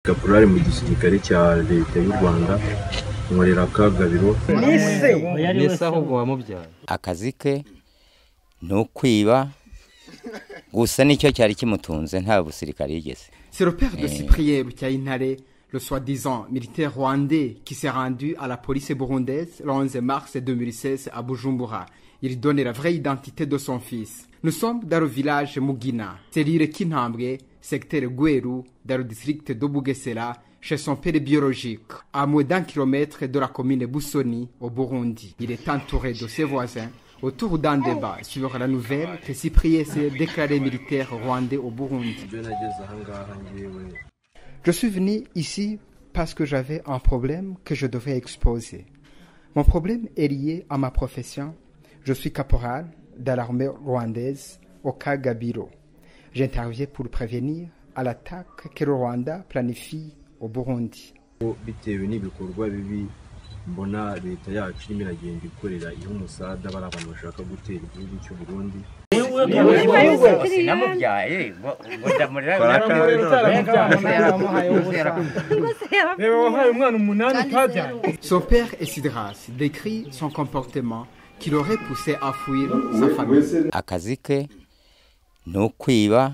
Kaporari mu gisirikare cya leta y'u Rwanda nkorera Kagabiro. Nese ahubwo wamubyaye. Akazi ke no kwiba gusa nicyo cyari kimutunze nta busirikare yigeze. C'est le père de Cyprien Bucyayintare, le soi-disant militaire rwandais qui s'est rendu à la police burundaise le 11 mars 2016 à Bujumbura. Il donne la vraie identité de son fils. Nous sommes dans le village Mugina, cellule Kinambwe, secteur Gweru, dans le district de Bugesera, chez son père biologique, à moins d'1 kilomètre de la commune Busoni, au Burundi. Il est entouré de ses voisins autour d'un débat sur la nouvelle que Cyprien s'est déclaré militaire rwandais au Burundi. Je suis venu ici parce que j'avais un problème que je devais exposer. Mon problème est lié à ma profession. Je suis caporal de l'armée rwandaise au Kagabiro. J'interviens pour prévenir à l'attaque que le Rwanda planifie au Burundi. Bitewe n'ibikorwa bibi mbona leta yacu irimo iragenda ikorera iyo umusada bari abantu bashaka gutera igihugu cy'u Burundi. Son père Esydras décrit son comportement qui l'aurait poussé à fuir sa famille. Akazi ke no kwiba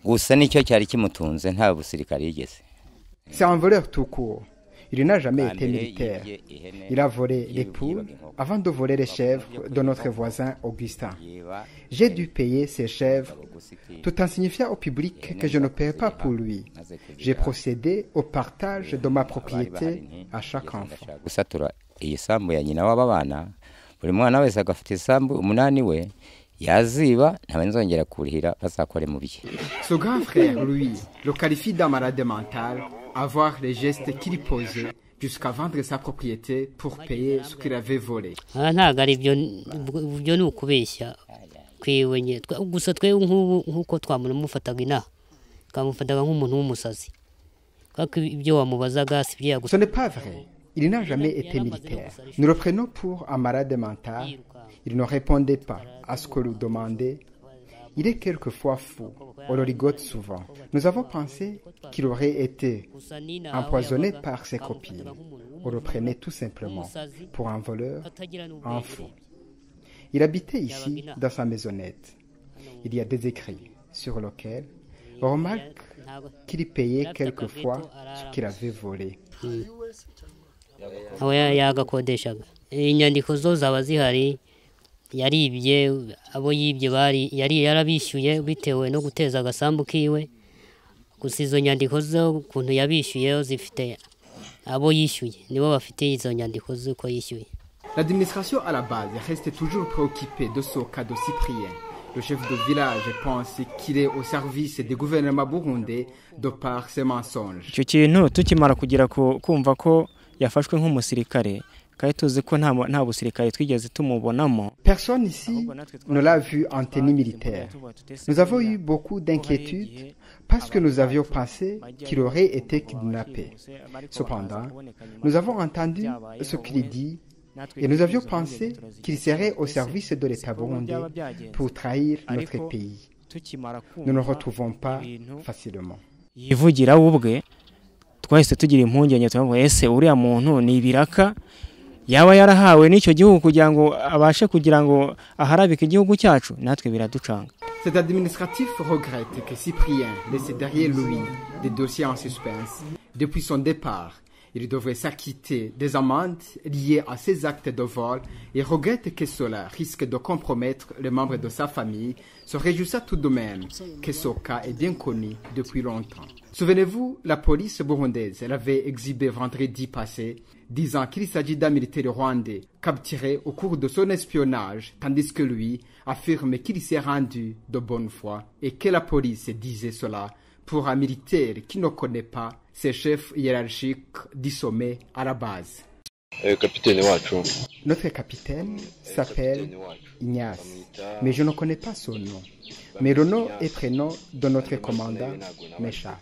gusa nicyo cyari kimutunze nta busirikare yigeze. C'est un voleur tout court. Il n'a jamais été militaire. Il a volé les poules avant de voler les chèvres de notre voisin Augustin. J'ai dû payer ces chèvres tout en signifiant au public que je ne paie pas pour lui. J'ai procédé au partage de ma propriété à chaque enfant. Isambu ya nyina w'abana buri mwana wese agafite isambu umunani we yaziba ntabenzongera kurihira bazakore mu biye. Ce grand frère, lui, le qualifie d'un malade mental, avoir les gestes qu'il posait jusqu'à vendre sa propriété pour payer ce qu'il avait volé. Ntago ari byo n'ukubeshya kwiwe nye gusa twe nkuko twamufataga ina kamufataga nk'umuntu w'umusazi kako ibyo wamubazaga si byo yagusa. Ce n'est pas vrai. Il n'a jamais été militaire. Nous le prenons pour un malade mental. Il ne répondait pas à ce que nous demandait. Il est quelquefois fou. On le rigote souvent. Nous avons pensé qu'il aurait été empoisonné par ses copines. On le prenait tout simplement pour un voleur, un fou. Il habitait ici dans sa maisonnette. Il y a des écrits sur lesquels on remarque qu'il payait quelquefois ce qu'il avait volé. Aho yagakodeshaga inyandiko zo zaba zihari yaribye abo yibye bari yari yarabishyuye bitewe no guteza agasambu kiwe gusa izo nyandiko zo kuntu yabishyuye zifite abo yishyuye nibo bafite izo nyandiko z'uko yishyuye. L'administration à la base reste toujours préoccupée de ce cas de Cyprien. Le chef de village pense qu'il est au service des gouvernements burundais de par ses mensonges. Icyo kintu tukimara kugira kumva ko yafashwe nk'umusirikare kandi tuzi ko nta busirikare twigeze tumubonamo. Personne ici ne l'a vu en tenue militaire. Nous avons eu beaucoup d'inquiétudes parce que nous avions pensé qu'il aurait été kidnappé. Cependant, nous avons entendu ce qu'il dit et nous avions pensé qu'il serait au service de l'État burundais pour trahir notre pays. Nous ne le retrouvons pas facilement. Yivugira ubwe twahise tugira impungenge tuvuga ese uriya muntu ni ibiraka yaba yarahawe n'icyo gihugu kugira ngo abashe kugira ngo aharabike igihugu cyacu natwe biraducanga. Cet administratif regrette que Cyprien laisse derrière lui des dossiers en suspense depuis son départ. Il devrait s'acquitter des amendes liées à ses actes de vol et regrette que cela risque de compromettre les membres de sa famille, se réjouissant tout de même que ce cas est bien connu depuis longtemps. Souvenez-vous, la police burundaise l'avait exhibé vendredi passé, disant qu'il s'agit d'un militaire rwandais capturé au cours de son espionnage, tandis que lui affirme qu'il s'est rendu de bonne foi et que la police disait cela pour un militaire qui ne connaît pas ses chefs hiérarchiques du sommet à la base. Notre capitaine s'appelle Ignace, mais je ne connais pas son nom. Mais le nom et prénom de notre commandant m'échappent.